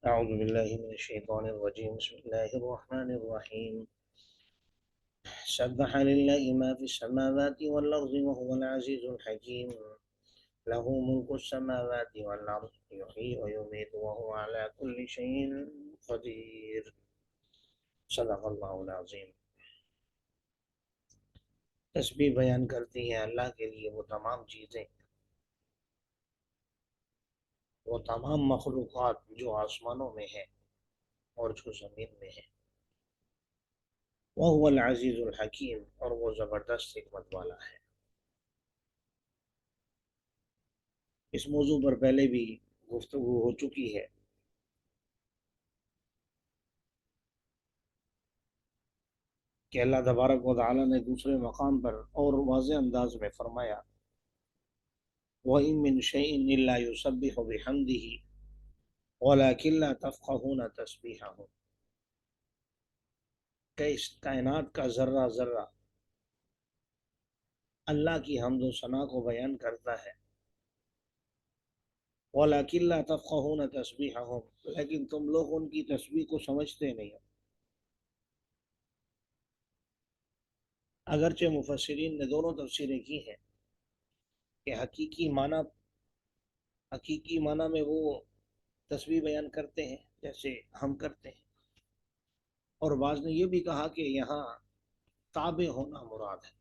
أعوذ بالله من الشيطان الرجيم بسم الله الرحمن الرحيم سبح لله ما في السماوات والأرض وهو العزيز الحكيم له ملك السماوات والأرض يحيي ويميت وهو على كل شيء قدير صدق اللہ العظیم۔ تسبیح بیان کرتی ہیں اللہ کے لیے وہ تمام چیزیں، وہ تمام مخلوقات جو آسمانوں میں ہیں اور جو زمین میں ہیں۔ وَهُوَ الْعَزِيزُ الْحَكِيمُ، اور وہ زبردست حکمت والا ہے۔ اس موضوع پر پہلے بھی گفتگو ہو چکی ہے کہ اللہ تبارک و تعالی نے دوسرے مقام پر اور واضح انداز میں فرمایا وَإِن مِّن شَيْءٍ إِلَّا يُسَبِّحُ بِحَمْدِهِ وَلَٰكِن لَّا تَفْقَهُونَ تَسْبِيحَهُمْ، کہ اس کائنات کا ذرہ ذرہ اللہ کی حمد و ثنا کو بیان کرتا ہے۔ وَلَٰكِن لَّا تَفْقَهُونَ تَسْبِيحَهُمْ، لیکن تم لوگ ان کی تسبیح کو سمجھتے نہیں ہو۔ اگرچہ مفسرین نے دونوں تفسیریں کی ہیں کہ حقیقی معنی میں وہ تسبیح بیان کرتے ہیں جیسے ہم کرتے ہیں، اور بعض نے یہ بھی کہا کہ یہاں تابع ہونا مراد ہے،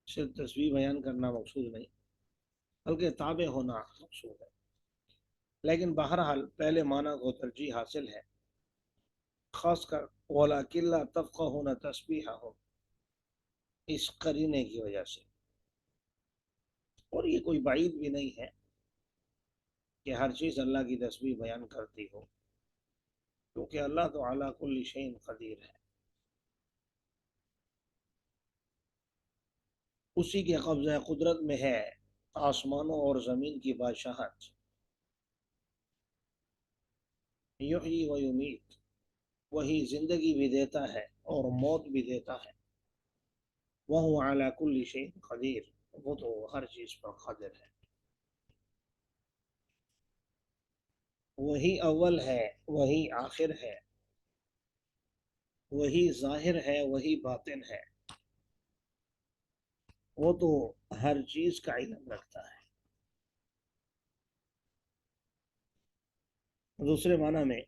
صرف تسبیح بیان کرنا مقصود نہیں بلکہ تابع ہونا مقصود ہے۔ لیکن بہرحال پہلے معنی کو ترجیح حاصل ہے، خاص کر وَلَٰكِن لَّا تَفْقَهُونَ تَسْبِيحَهُمْ اس قرینے کی وجہ سے۔ اور یہ کوئی بعید بھی نہیں ہے کہ ہر چیز اللہ کی تسبیح بیان کرتی ہو، کیونکہ اللہ تو علی کل شیء قدیر ہے، اسی کے قبضہ قدرت میں ہے آسمانوں اور زمین کی بادشاہت۔ یحیی و یمیت، وہی زندگی بھی دیتا ہے اور موت بھی دیتا ہے۔ وہو علی کل شیء قدیر، وہ تو ہر چیز پر قادر ہے۔ وہی اول ہے، وہی آخر ہے، وہی ظاہر ہے، وہی باطن ہے، وہ تو ہر چیز کا علم رکھتا ہے۔ دوسرے معنی میں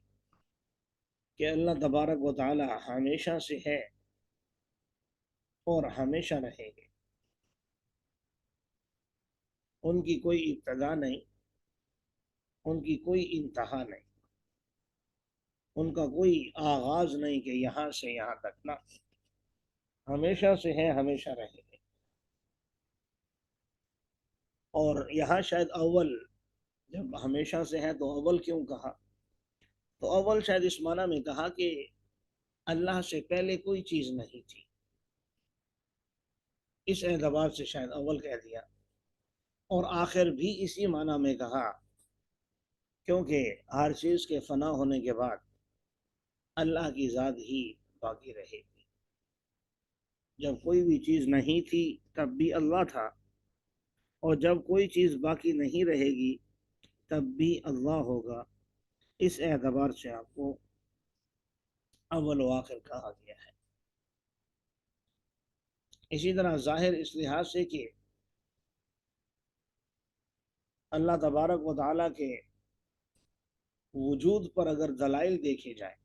کہ اللہ تبارک و تعالی ہمیشہ سے ہے اور ہمیشہ رہیں گے، ان کی کوئی ابتدا نہیں، ان کی کوئی انتہا نہیں، ان کا کوئی آغاز نہیں کہ یہاں سے یہاں تک، نہ، ہمیشہ سے ہے، ہمیشہ رہیں گے۔ اور یہاں شاید اول، جب ہمیشہ سے ہے تو اول کیوں کہا؟ تو اول شاید اس معنی میں کہا کہ اللہ سے پہلے کوئی چیز نہیں تھی، اس اعتبار سے شاید اول کہہ دیا، اور آخر بھی اسی معنی میں کہا کیونکہ ہر چیز کے فنا ہونے کے بعد اللہ کی ذات ہی باقی رہے گی۔ جب کوئی بھی چیز نہیں تھی تب بھی اللہ تھا، اور جب کوئی چیز باقی نہیں رہے گی تب بھی اللہ ہوگا، اس اعتبار سے آپ کو اول و آخر کہا گیا ہے۔ اسی طرح ظاہر اس لحاظ سے کہ اللہ تبارک و تعالیٰ کے وجود پر اگر دلائل دیکھے جائیں،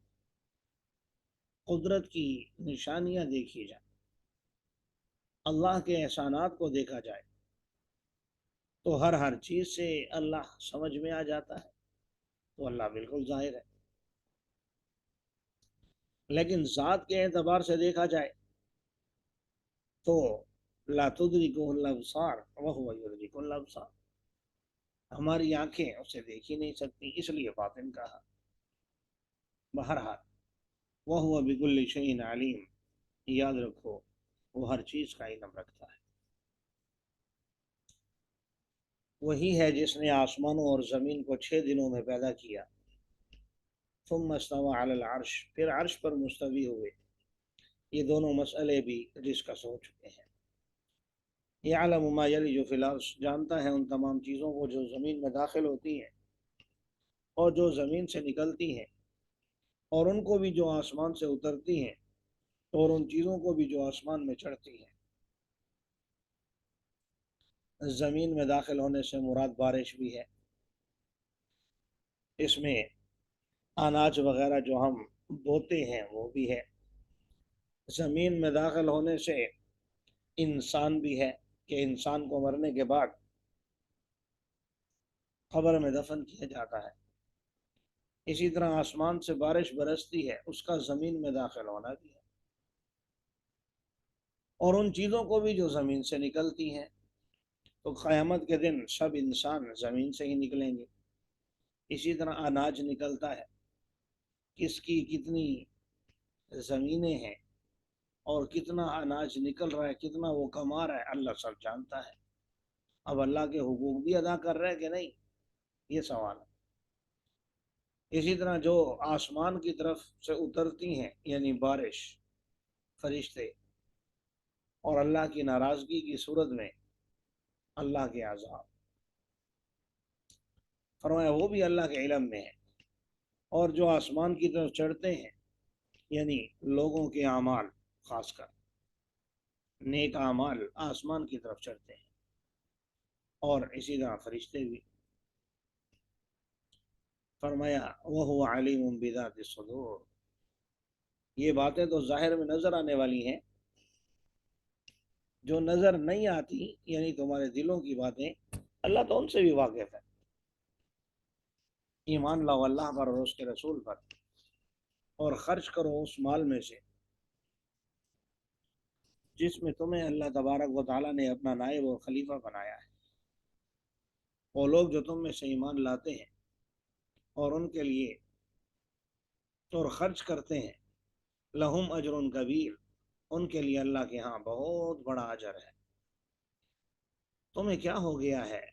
قدرت کی نشانیاں دیکھی جائیں، اللہ کے احسانات کو دیکھا جائے، تو ہر چیز سے اللہ سمجھ میں آ جاتا ہے، تو اللہ بالکل ظاہر ہے۔ لیکن ذات کے اعتبار سے دیکھا جائے تو لا تدرکہ الابصار وہو یدرک الابصار، ہماری آنکھیں اسے دیکھ ہی نہیں سکتی، اس لیے باطن کہا۔ بہرحال وہو بکل شیء علیم، یاد رکھو وہ ہر چیز کا علم رکھتا ہے۔ وہی ہے جس نے آسمانوں اور زمین کو 6 دنوں میں پیدا کیا، ثم استوى علی العرش، پھر عرش پر مستوی ہوئے۔ یہ دونوں مسئلے بھی ڈسکس ہو چکے ہیں۔ یعلم ما یلج فی الارض، جانتا ہے ان تمام چیزوں کو جو زمین میں داخل ہوتی ہیں، اور جو زمین سے نکلتی ہیں، اور ان کو بھی جو آسمان سے اترتی ہیں، اور ان چیزوں کو بھی جو آسمان میں چڑھتی ہیں۔ زمین میں داخل ہونے سے مراد بارش بھی ہے، اس میں اناج وغیرہ جو ہم بوتے ہیں وہ بھی ہے۔ زمین میں داخل ہونے سے انسان بھی ہے، کہ انسان کو مرنے کے بعد قبر میں دفن کیا جاتا ہے۔ اسی طرح آسمان سے بارش برستی ہے، اس کا زمین میں داخل ہونا بھی ہے، اور ان چیزوں کو بھی جو زمین سے نکلتی ہیں۔ تو قیامت کے دن سب انسان زمین سے ہی نکلیں گے۔ اسی طرح اناج نکلتا ہے، کس کی کتنی زمینیں ہیں اور کتنا اناج نکل رہا ہے، کتنا وہ کما رہا ہے، اللہ سب جانتا ہے۔ اب اللہ کے حقوق بھی ادا کر رہے ہیں کہ نہیں، یہ سوال ہے۔ اسی طرح جو آسمان کی طرف سے اترتی ہیں، یعنی بارش، فرشتے، اور اللہ کی ناراضگی کی صورت میں اللہ کے عذاب، فرمایا وہ بھی اللہ کے علم میں ہے۔ اور جو آسمان کی طرف چڑھتے ہیں، یعنی لوگوں کے اعمال، خاص کر نیک اعمال آسمان کی طرف چڑھتے ہیں، اور اسی طرح فرشتے بھی۔ فرمایا وَهُوَ عَلِيمٌ بِذَاتِ الصُّدُورِ، یہ باتیں تو ظاہر میں نظر آنے والی ہیں، جو نظر نہیں آتی یعنی تمہارے دلوں کی باتیں، اللہ تو ان سے بھی واقف ہے۔ ایمان لاؤ اللہ پر اور اس کے رسول پر، اور خرچ کرو اس مال میں سے جس میں تمہیں اللہ تبارک و تعالیٰ نے اپنا نائب اور خلیفہ بنایا ہے۔ وہ لوگ جو تم میں سے ایمان لاتے ہیں اور ان کے لیے اور خرچ کرتے ہیں، لہم اجر کبیر، ان کے لیے اللہ کے ہاں بہت بڑا اجر ہے۔ تمہیں کیا ہو گیا ہے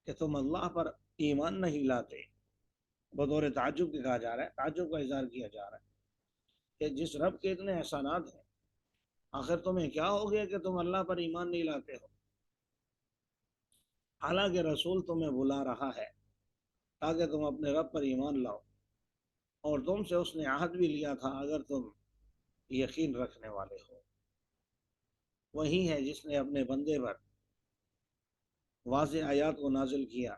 کہ تم اللہ پر ایمان نہیں لاتے؟ بطور تعجب کے کہا جا رہا ہے، تعجب کا اظہار کیا جا رہا ہے کہ جس رب کے اتنے احسانات ہیں، آخر تمہیں کیا ہو گیا کہ تم اللہ پر ایمان نہیں لاتے ہو؟ حالانکہ رسول تمہیں بلا رہا ہے تاکہ تم اپنے رب پر ایمان لاؤ، اور تم سے اس نے عہد بھی لیا تھا اگر تم یقین رکھنے والے ہو۔ وہی ہے جس نے اپنے بندے پر واضح آیات کو نازل کیا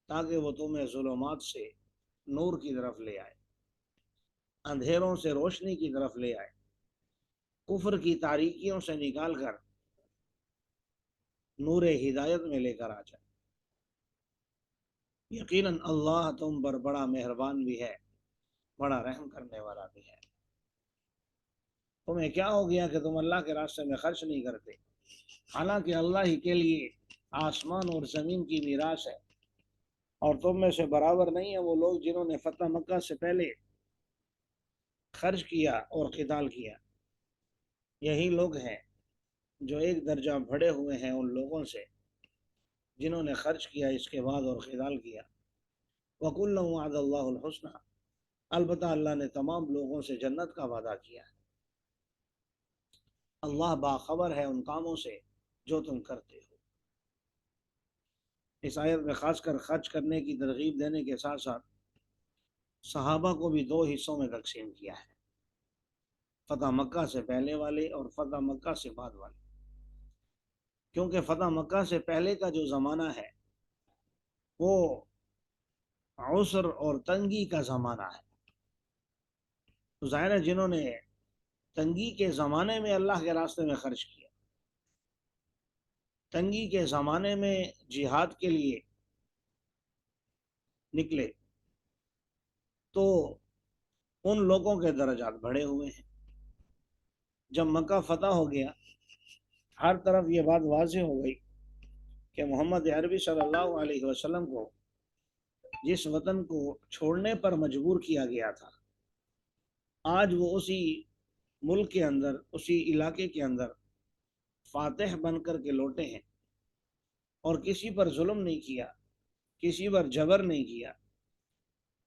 تاکہ وہ تمہیں ظلمات سے نور کی طرف لے آئے، اندھیروں سے روشنی کی طرف لے آئے، کفر کی تاریکیوں سے نکال کر نور ہدایت میں لے کر آ جائے۔ یقیناً اللہ تم پر بڑا مہربان بھی ہے، بڑا رحم کرنے والا بھی ہے۔ تمہیں کیا ہو گیا کہ تم اللہ کے راستے میں خرچ نہیں کرتے، حالانکہ اللہ ہی کے لیے آسمان اور زمین کی میراث ہے، اور تم میں سے برابر نہیں ہے وہ لوگ جنہوں نے فتح مکہ سے پہلے خرچ کیا اور قتال کیا۔ یہی لوگ ہیں جو ایک درجہ بڑھے ہوئے ہیں ان لوگوں سے جنہوں نے خرچ کیا اس کے بعد اور قتال کیا۔ وَكُلًّا وَعَدَ اللَّهُ الْحُسْنَى، البتہ اللہ نے تمام لوگوں سے جنت کا وعدہ کیا ہے۔ اللہ باخبر ہے ان کاموں سے جو تم کرتے ہو۔ اس آیت میں خاص کر خرچ کرنے کی ترغیب دینے کے ساتھ ساتھ صحابہ کو بھی دو حصوں میں تقسیم کیا ہے، فتح مکہ سے پہلے والے اور فتح مکہ سے بعد والے، کیونکہ فتح مکہ سے پہلے کا جو زمانہ ہے وہ عسر اور تنگی کا زمانہ ہے۔ تو ظاہر ہے جنہوں نے تنگی کے زمانے میں اللہ کے راستے میں خرچ کیا، تنگی کے زمانے میں جہاد کے لیے نکلے، تو ان لوگوں کے درجات بڑھے ہوئے ہیں۔ جب مکہ فتح ہو گیا، ہر طرف یہ بات واضح ہو گئی کہ محمد عربی صلی اللہ علیہ وسلم کو جس وطن کو چھوڑنے پر مجبور کیا گیا تھا، آج وہ اسی ملک کے اندر، اسی علاقے کے اندر فاتح بن کر کے لوٹے ہیں، اور کسی پر ظلم نہیں کیا، کسی پر جبر نہیں کیا،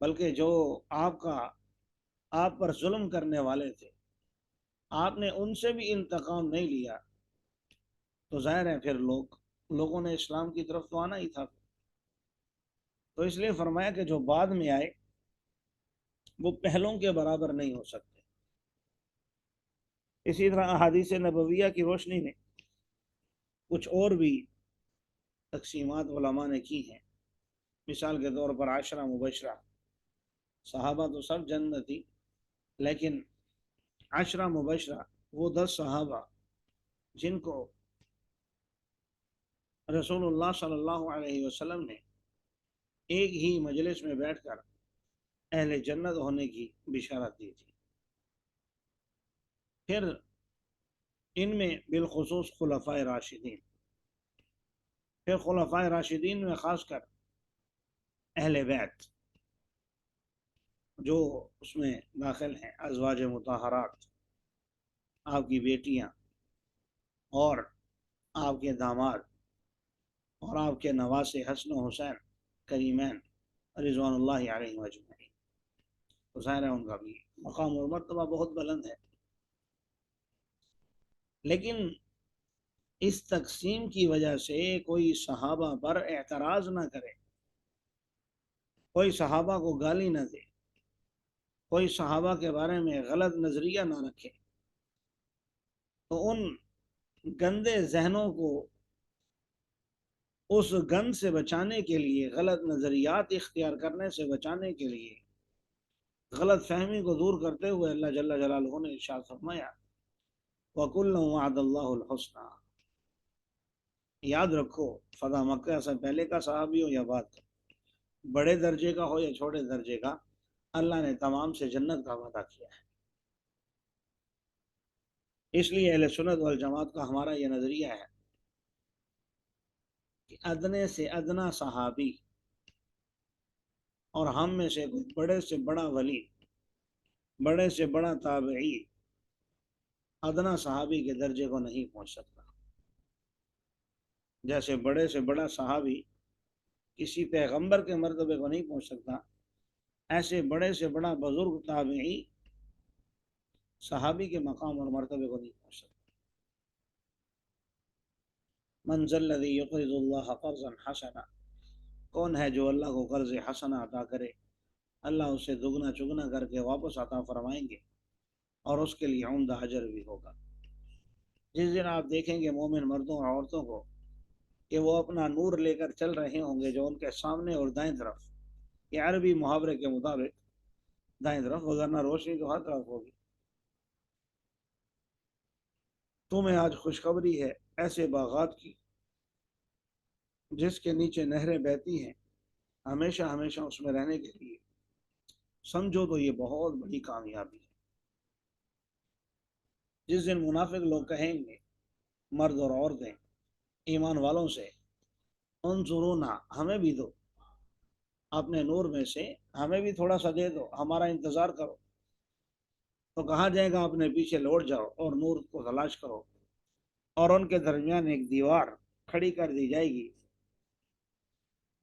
بلکہ جو آپ پر ظلم کرنے والے تھے آپ نے ان سے بھی انتقام نہیں لیا۔ تو ظاہر ہے پھر لوگوں نے اسلام کی طرف تو آنا ہی تھا۔ تو اس لیے فرمایا کہ جو بعد میں آئے وہ پہلوں کے برابر نہیں ہو سکتے۔ اسی طرح احادیث نبویہ کی روشنی میں کچھ اور بھی تقسیمات علماء نے کی ہیں۔ مثال کے طور پر 10 مبشرہ، صحابہ تو سب جنتی، لیکن 10 مبشرہ وہ 10 صحابہ جن کو رسول اللہ صلی اللہ علیہ وسلم نے ایک ہی مجلس میں بیٹھ کر اہل جنت ہونے کی بشارت دی تھی۔ پھر ان میں بالخصوص خلفائے راشدین، پھر خلفائے راشدین میں خاص کر اہل بیت جو اس میں داخل ہیں، ازواج مطہرات، آپ کی بیٹیاں اور آپ کے داماد اور آپ کے نواسے حسن و حسین کریمین رضوان اللہ علیہ اجمعین۔ تو ظاہر ہے ان کا بھی مقام اور مرتبہ بہت بلند ہے، لیکن اس تقسیم کی وجہ سے کوئی صحابہ پر اعتراض نہ کرے، کوئی صحابہ کو گالی نہ دے، کوئی صحابہ کے بارے میں غلط نظریہ نہ رکھے، تو ان گندے ذہنوں کو اس گند سے بچانے کے لیے، غلط نظریات اختیار کرنے سے بچانے کے لیے، غلط فہمی کو دور کرتے ہوئے اللہ جل جلالہ نے ارشاد فرمایا وَكُلًّا وَعَدَ اللَّهُ الْحُسْنَى۔ یاد رکھو، فتح مکہ سے پہلے کا صحابی ہو یا بعد کا، بڑے درجے کا ہو یا چھوٹے درجے کا، اللہ نے تمام سے جنت کا وعدہ کیا ہے۔ اس لیے اہل سنت والجماعت کا ہمارا یہ نظریہ ہے کہ ادنے سے ادنا صحابی اور ہم میں سے کوئی بڑے سے بڑا ولی، بڑے سے بڑا تابعی ادنا صحابی کے درجے کو نہیں پہنچ سکتا۔ جیسے بڑے سے بڑا صحابی کسی پیغمبر کے مرتبے کو نہیں پہنچ سکتا، ایسے بڑے سے بڑا بزرگ تابعی صحابی کے مقام اور مرتبے کو نہیں پہنچ سکتا۔ من ذا الذی یقرض اللہ قرضا حسنا، کون ہے جو اللہ کو قرض حسنا عطا کرے، اللہ اسے دگنا چگنا کر کے واپس عطا فرمائیں گے اور اس کے لیے عمدہ اجر بھی ہوگا۔ جس دن آپ دیکھیں گے مومن مردوں اور عورتوں کو کہ وہ اپنا نور لے کر چل رہے ہوں گے جو ان کے سامنے اور دائیں طرف، یہ عربی محاورے کے مطابق دائیں طرف، وگرنہ روشنی تو ہر طرف ہوگی۔ تمہیں آج خوشخبری ہے ایسے باغات کی جس کے نیچے نہریں بہتی ہیں، ہمیشہ ہمیشہ اس میں رہنے کے لیے، سمجھو تو یہ بہت بڑی کامیابی ہے۔ جس دن منافق لوگ کہیں گے، مرد اور عورتیں ایمان والوں سے، انظرونا، ہمیں بھی دو اپنے نور میں سے، ہمیں بھی تھوڑا سا دے دو، ہمارا انتظار کرو، تو کہا جائے گا اپنے پیچھے لوٹ جاؤ اور نور کو تلاش کرو، اور ان کے درمیان ایک دیوار کھڑی کر دی جائے گی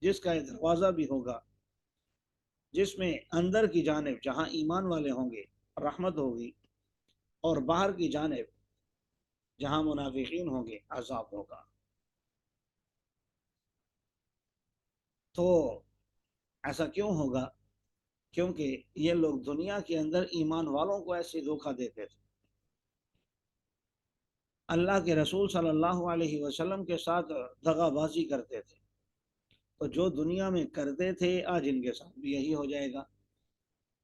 جس کا ایک دروازہ بھی ہوگا، جس میں اندر کی جانب جہاں ایمان والے ہوں گے رحمت ہوگی، اور باہر کی جانب جہاں منافقین ہوں گے عذاب ہوگا۔ تو ایسا کیوں ہوگا؟ کیونکہ یہ لوگ دنیا کے اندر ایمان والوں کو ایسے دھوکہ دیتے تھے، اللہ کے رسول صلی اللہ علیہ وسلم کے ساتھ دغا بازی کرتے تھے، تو جو دنیا میں کرتے تھے آج ان کے ساتھ بھی یہی ہو جائے گا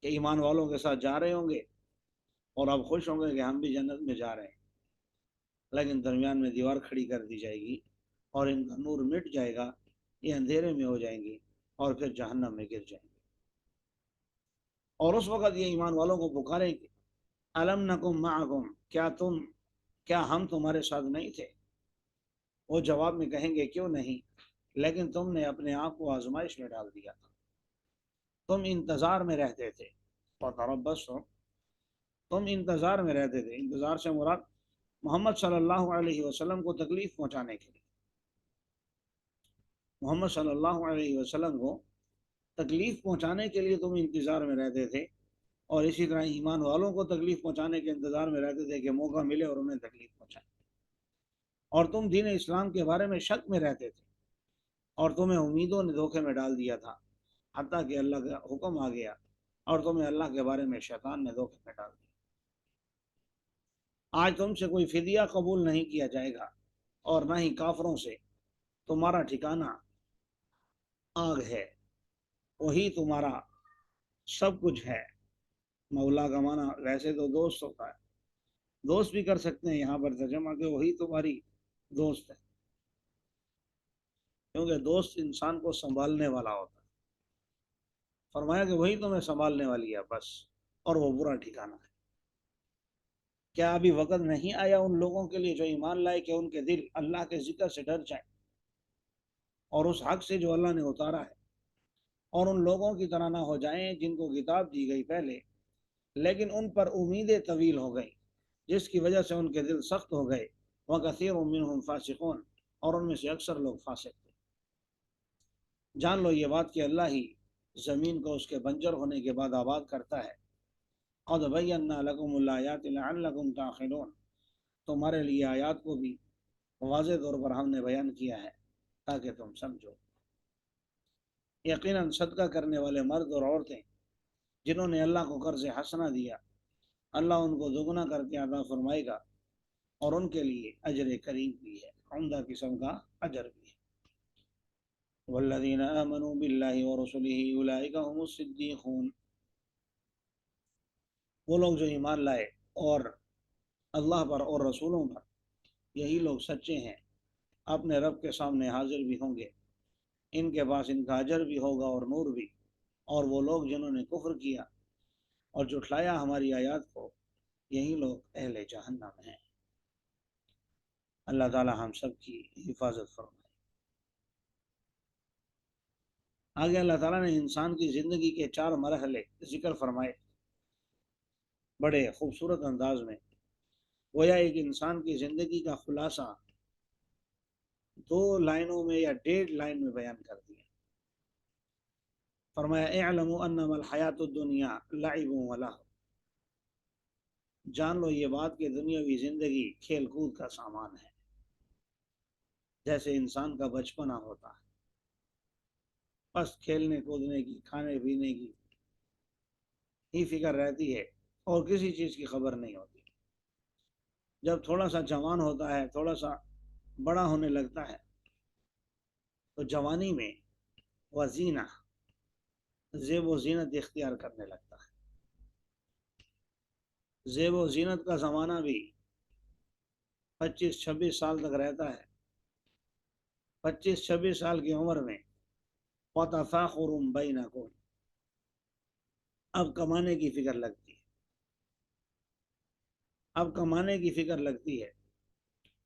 کہ ایمان والوں کے ساتھ جا رہے ہوں گے اور اب خوش ہوں گے کہ ہم بھی جنت میں جا رہے ہیں، لیکن درمیان میں دیوار کھڑی کر دی جائے گی اور ان کا نور مٹ جائے گا، یہ اندھیرے میں ہو جائیں گے اور پھر جہنم میں گر جائیں گے۔ اور اس وقت یہ ایمان والوں کو پکاریں گے الم نکم معکم، کیا ہم تمہارے ساتھ نہیں تھے؟ وہ جواب میں کہیں گے کیوں نہیں، لیکن تم نے اپنے آپ کو آزمائش میں ڈال دیا تھا، تم انتظار میں رہتے تھے، فتربصتم، تم انتظار میں رہتے تھے، انتظار سے مراد محمد صلی اللہ علیہ وسلم کو تکلیف پہنچانے کے لیے، محمد صلی اللہ علیہ وسلم کو تکلیف پہنچانے کے لیے تم انتظار میں رہتے تھے، اور اسی طرح ایمان والوں کو تکلیف پہنچانے کے انتظار میں رہتے تھے کہ موقع ملے اور انہیں تکلیف پہنچائے، اور تم دین اسلام کے بارے میں شک میں رہتے تھے، اور تمہیں امیدوں نے دھوکے میں ڈال دیا تھا، حتیٰ کہ اللہ کا حکم آ گیا اور تمہیں اللہ کے بارے میں شیطان نے دھوکے میں ڈال دیا۔ آج تم سے کوئی فدیہ قبول نہیں کیا جائے گا اور نہ ہی کافروں سے، تمہارا ٹھکانہ آگ ہے، وہی تمہارا سب کچھ ہے۔ مولا کا معنی ویسے تو دوست ہوتا ہے، دوست بھی کر سکتے ہیں یہاں پر ترجمہ کہ وہی تمہاری دوست ہے، کیونکہ دوست انسان کو سنبھالنے والا ہوتا ہے۔ فرمایا کہ وہی تمہیں سنبھالنے والی ہے بس، اور وہ برا ٹھکانہ ہے۔ کیا ابھی وقت نہیں آیا ان لوگوں کے لیے جو ایمان لائے کہ ان کے دل اللہ کے ذکر سے ڈر جائیں اور اس حق سے جو اللہ نے اتارا ہے، اور ان لوگوں کی طرح نہ ہو جائیں جن کو کتاب دی گئی پہلے لیکن ان پر امیدیں طویل ہو گئیں جس کی وجہ سے ان کے دل سخت ہو گئے۔ وَكَثِيرٌ مِّنْهُمْ فَاسِقُونَ، اور ان میں سے اکثر لوگ فاسق تھے۔ جان لو یہ بات کہ اللہ ہی زمین کو اس کے بنجر ہونے کے بعد آباد کرتا ہے۔ قَدْ بَيَّنَّا لَكُمُ الْآيَاتِ لَعَلَّكُمْ تَعْقِلُونَ، تمہارے لیے آیات کو بھی واضح طور پر ہم نے بیان کیا ہے تاکہ تم سمجھو۔ یقیناً صدقہ کرنے والے مرد اور عورتیں جنہوں نے اللہ کو قرض حسنہ دیا، اللہ ان کو دگنا کر کے عطا فرمائے گا، اور ان کے لیے اجر کریم بھی ہے، عمدہ قسم کا اجر بھی ہے۔ والذین آمنوا باللہ ورسلہ اولئک هم الصدیقون، وہ لوگ جو ایمان لائے اور اللہ پر اور رسولوں پر، یہی لوگ سچے ہیں، اپنے رب کے سامنے حاضر بھی ہوں گے، ان کے پاس ان کا اجر بھی ہوگا اور نور بھی۔ اور وہ لوگ جنہوں نے کفر کیا اور جھٹلایا ہماری آیات کو، یہی لوگ اہل جہنم ہیں۔ اللہ تعالی ہم سب کی حفاظت فرمائے۔ آگے اللہ تعالیٰ نے انسان کی زندگی کے 4 مرحلے ذکر فرمائے بڑے خوبصورت انداز میں، گویا ایک انسان کی زندگی کا خلاصہ 2 لائنوں میں یا 1.5 لائن میں بیان کر دیا۔ فرمایا اعلموا انما الحیات الدنیا لعب ولہو، جان لو یہ بات کہ دنیاوی زندگی کھیل کود کا سامان ہے۔ جیسے انسان کا بچپنا ہوتا ہے، بس کھیلنے کودنے کی، کھانے پینے کی ہی فکر رہتی ہے اور کسی چیز کی خبر نہیں ہوتی۔ جب تھوڑا سا جوان ہوتا ہے، تھوڑا سا بڑا ہونے لگتا ہے، تو جوانی میں وہ زینہ، زیب و زینت اختیار کرنے لگتا ہے۔ زیب و زینت کا زمانہ بھی 25-26 سال تک رہتا ہے۔ 25-26 سال کی عمر میں وَتَفَاخُرٌ بَيْنَكُمْ، اب کمانے کی فکر لگتی ہے، اب کمانے کی فکر لگتی ہے،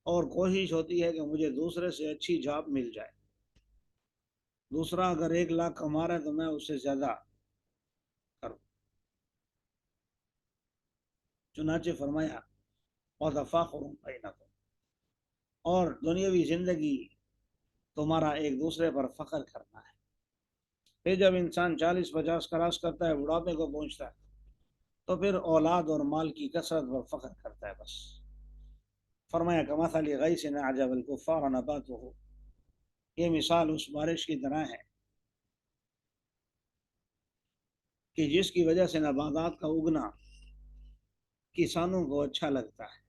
اور کوشش ہوتی ہے کہ مجھے دوسرے سے اچھی جاب مل جائے۔ دوسرا اگر 1 لاکھ کما رہا ہے تو میں اس سے زیادہ کروں۔ چنانچہ فرمایا وَتَفَاخُرٌ بَيْنَكُمْ، اور دنیاوی زندگی تمہارا ایک دوسرے پر فخر کرنا ہے۔ پھر جب انسان 40-50 کراس کرتا ہے، بڑھاپے کو پہنچتا ہے، تو پھر اولاد اور مال کی کثرت پر فخر کرتا ہے بس۔ فرمایا کمثل غیث اعجب الکفار نباتہ، یہ مثال اس بارش کی طرح ہے کہ جس کی وجہ سے نباتات کا اگنا کسانوں کو اچھا لگتا ہے۔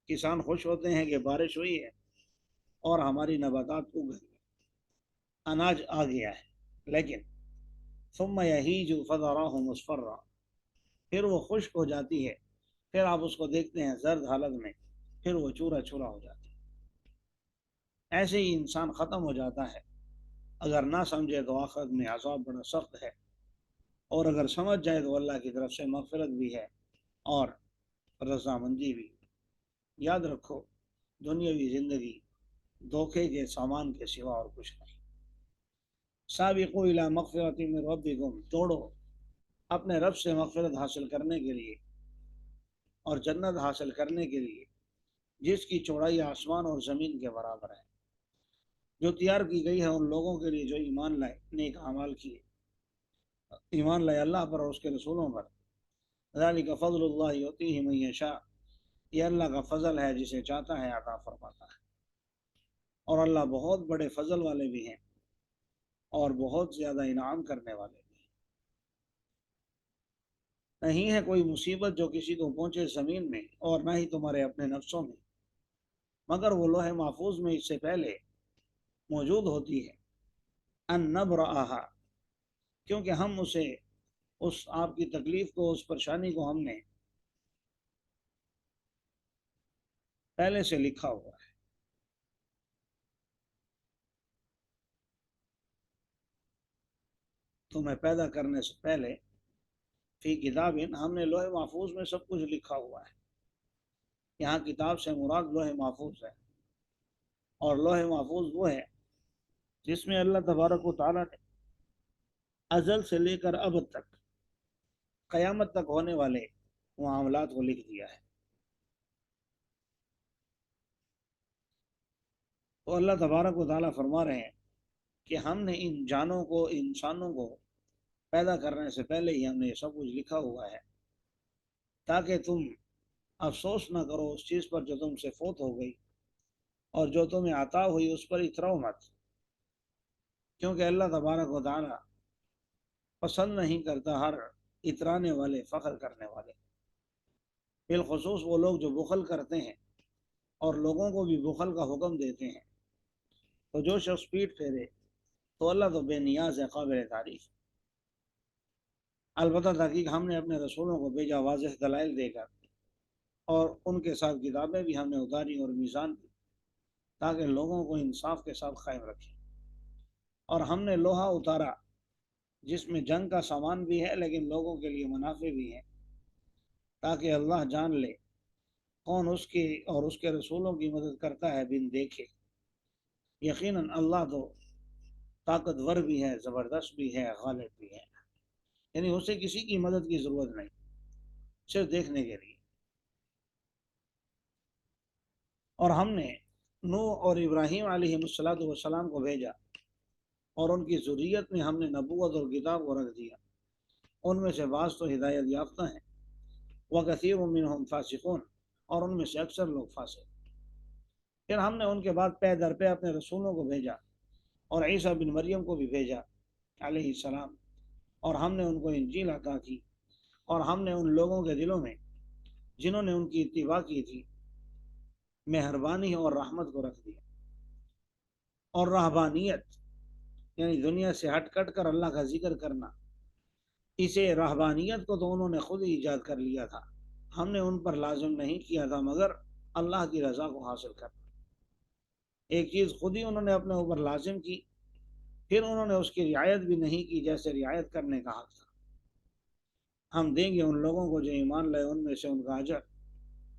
کسان خوش ہوتے ہیں کہ بارش ہوئی ہے اور ہماری نباتات اگ گئی، اناج آ گیا ہے، لیکن ثم یہیج فتراه مصفرا، پھر وہ خشک ہو جاتی ہے، پھر آپ اس کو دیکھتے ہیں زرد حالت میں، پھر وہ چورا چورا ہو جاتی ہے۔ ایسے ہی انسان ختم ہو جاتا ہے، اگر نہ سمجھے تو آخرت میں عذاب بڑا سخت ہے، اور اگر سمجھ جائے تو اللہ کی طرف سے مغفرت بھی ہے اور رضامندی بھی۔ یاد رکھو دنیاوی زندگی دھوکے کے سامان کے سوا اور کچھ نہیں۔ سابقوا الی مغفرۃ من ربکم، دوڑو اپنے رب سے مغفرت حاصل کرنے کے لیے اور جنت حاصل کرنے کے لیے جس کی چوڑائی آسمان اور زمین کے برابر ہے، جو تیار کی گئی ہے ان لوگوں کے لیے جو ایمان لائے، نیک اعمال کیے، ایمان لائے اللہ پر اور اس کے رسولوں پر۔ ذالک فضل اللہ یؤتیہ من یشاء، یہ اللہ کا فضل ہے جسے چاہتا ہے عطا فرماتا ہے، اور اللہ بہت بڑے فضل والے بھی ہیں۔ اور بہت زیادہ انعام کرنے والے بھی ہیں۔ نہیں ہے کوئی مصیبت جو کسی کو پہنچے زمین میں اور نہ ہی تمہارے اپنے نفسوں میں، مگر وہ لوح محفوظ میں اس سے پہلے موجود ہوتی ہے۔ ان نبرأہا، کیونکہ ہم اسے، اس آپ کی تکلیف کو، اس پریشانی کو ہم نے پہلے سے لکھا ہوا ہے۔ تمہیں پیدا کرنے سے پہلے فی کتاب، ہم نے لوح محفوظ میں سب کچھ لکھا ہوا ہے۔ یہاں کتاب سے مراد لوح محفوظ ہے، اور لوح محفوظ وہ ہے جس میں اللہ تبارک و تعالیٰ نے ازل سے لے کر اب تک، قیامت تک ہونے والے معاملات کو لکھ دیا ہے۔ تو اللہ تبارک و تعالیٰ فرما رہے ہیں کہ ہم نے ان جانوں کو، انسانوں کو پیدا کرنے سے پہلے ہی ہم نے یہ سب کچھ لکھا ہوا ہے، تاکہ تم افسوس نہ کرو اس چیز پر جو تم سے فوت ہو گئی، اور جو تمہیں عطا ہوئی اس پر اتراؤ مت، کیونکہ اللہ تبارک و تعالیٰ پسند نہیں کرتا ہر اترانے والے، فخر کرنے والے، بالخصوص وہ لوگ جو بخل کرتے ہیں اور لوگوں کو بھی بخل کا حکم دیتے ہیں۔ تو جو شخص پیٹ پھیرے تو اللہ تو بے نیاز ہے، قابل تعریف۔ البتہ تحقیق ہم نے اپنے رسولوں کو بھیجا واضح دلائل دے کر، اور ان کے ساتھ کتابیں بھی ہم نے اتاری اور میزان بھی، تاکہ لوگوں کو انصاف کے ساتھ قائم رکھیں۔ اور ہم نے لوہا اتارا جس میں جنگ کا سامان بھی ہے لیکن لوگوں کے لیے منافع بھی ہے، تاکہ اللہ جان لے کون اس کی اور اس کے رسولوں کی مدد کرتا ہے بن دیکھے۔ یقیناً اللہ تو طاقتور بھی ہے، زبردست بھی ہے، غالب بھی ہے، یعنی اسے کسی کی مدد کی ضرورت نہیں، صرف دیکھنے کے لیے۔ اور ہم نے نوح اور ابراہیم علیہ السلام کو بھیجا، اور ان کی ذریت میں ہم نے نبوت اور کتاب کو رکھ دیا، ان میں سے بعض تو ہدایت یافتہ ہیں، وَكَثِيرٌ مِّنْهُمْ فَاسِقُونَ، اور ان میں سے اکثر لوگ فاسق۔ پھر ہم نے ان کے بعد پے در پے اپنے رسولوں کو بھیجا، اور عیسیٰ بن مریم کو بھی بھیجا علیہ السلام، اور ہم نے ان کو انجیل عطا کی، اور ہم نے ان لوگوں کے دلوں میں جنہوں نے ان کی اتباع کی تھی مہربانی اور رحمت کو رکھ دیا۔ اور رہبانیت یعنی دنیا سے ہٹ کٹ کر اللہ کا ذکر کرنا، اسے رہبانیت کو تو انہوں نے خود ہی ایجاد کر لیا تھا، ہم نے ان پر لازم نہیں کیا تھا، مگر اللہ کی رضا کو حاصل کرنا۔ ایک چیز خود ہی انہوں نے اپنے اوپر لازم کی، پھر انہوں نے اس کی رعایت بھی نہیں کی جیسے رعایت کرنے کا حق تھا۔ ہم دیں گے ان لوگوں کو جو ایمان لائے ان میں سے ان کا اجر،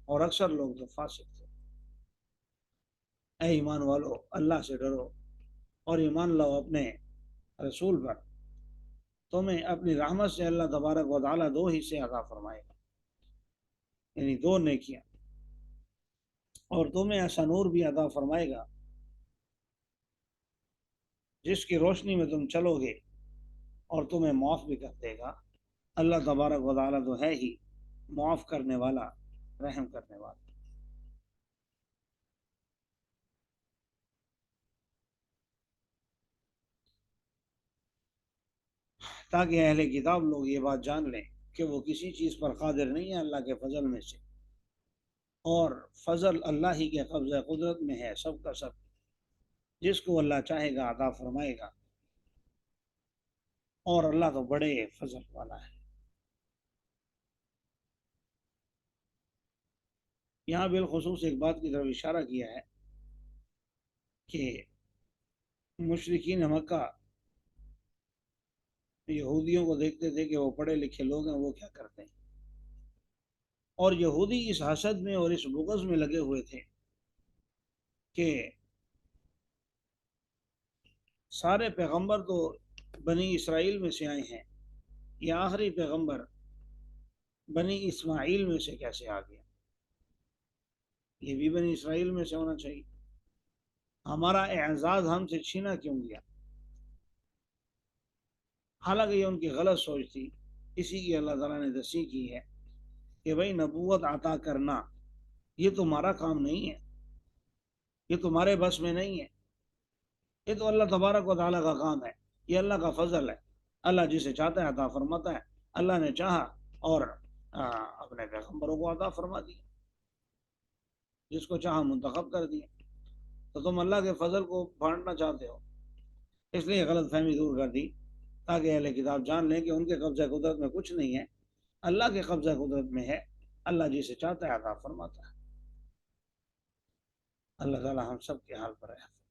اور اکثر لوگ تو فاسق تھے۔ اے ایمان والو، اللہ سے ڈرو اور ایمان لاؤ اپنے رسول پر، تمہیں اپنی رحمت سے اللہ تبارک و تعالیٰ دو حصے عطا فرمائے گا، یعنی دو نیکیاں، اور تمہیں ایسا نور بھی عطا فرمائے گا جس کی روشنی میں تم چلو گے، اور تمہیں معاف بھی کر دے گا۔ اللہ تبارک و تعالیٰ تو ہے ہی معاف کرنے والا، رحم کرنے والا۔ تاکہ اہل کتاب لوگ یہ بات جان لیں کہ وہ کسی چیز پر قادر نہیں ہے اللہ کے فضل میں سے، اور فضل اللہ ہی کے قبضہ قدرت میں ہے، سب کا سب، جس کو اللہ چاہے گا عطا فرمائے گا، اور اللہ تو بڑے فضل والا ہے۔ یہاں بالخصوص ایک بات کی طرف اشارہ کیا ہے کہ مشرکین مکہ یہودیوں کو دیکھتے تھے کہ وہ پڑھے لکھے لوگ ہیں، وہ کیا کرتے ہیں، اور یہودی اس حسد میں اور اس بغض میں لگے ہوئے تھے کہ سارے پیغمبر تو بنی اسرائیل میں سے آئے ہیں، یہ آخری پیغمبر بنی اسماعیل میں سے کیسے آ گیا، یہ بھی بنی اسرائیل میں سے ہونا چاہیے، ہمارا اعزاز ہم سے چھینا کیوں گیا۔ حالانکہ یہ ان کی غلط سوچ تھی، اسی کی اللہ تعالیٰ نے تصحیح کی ہے کہ بھائی نبوت عطا کرنا یہ تمہارا کام نہیں ہے، یہ تمہارے بس میں نہیں ہے، یہ تو اللہ تبارک و تعالیٰ کا کام ہے۔ یہ اللہ کا فضل ہے، اللہ جسے چاہتا ہے عطا فرماتا ہے، اللہ نے چاہا اور اپنے پیغمبروں کو عطا فرما دیا، جس کو چاہا منتخب کر دیا۔ تو تم اللہ کے فضل کو بانٹنا چاہتے ہو، اس لیے غلط فہمی دور کر دی تاکہ اہل کتاب جان لیں کہ ان کے قبضہ قدرت میں کچھ نہیں ہے، اللہ کے قبضہ قدرت میں ہے، اللہ جسے چاہتا ہے عطا فرماتا ہے۔ اللہ تعالی ہم سب کے حال پر ہے۔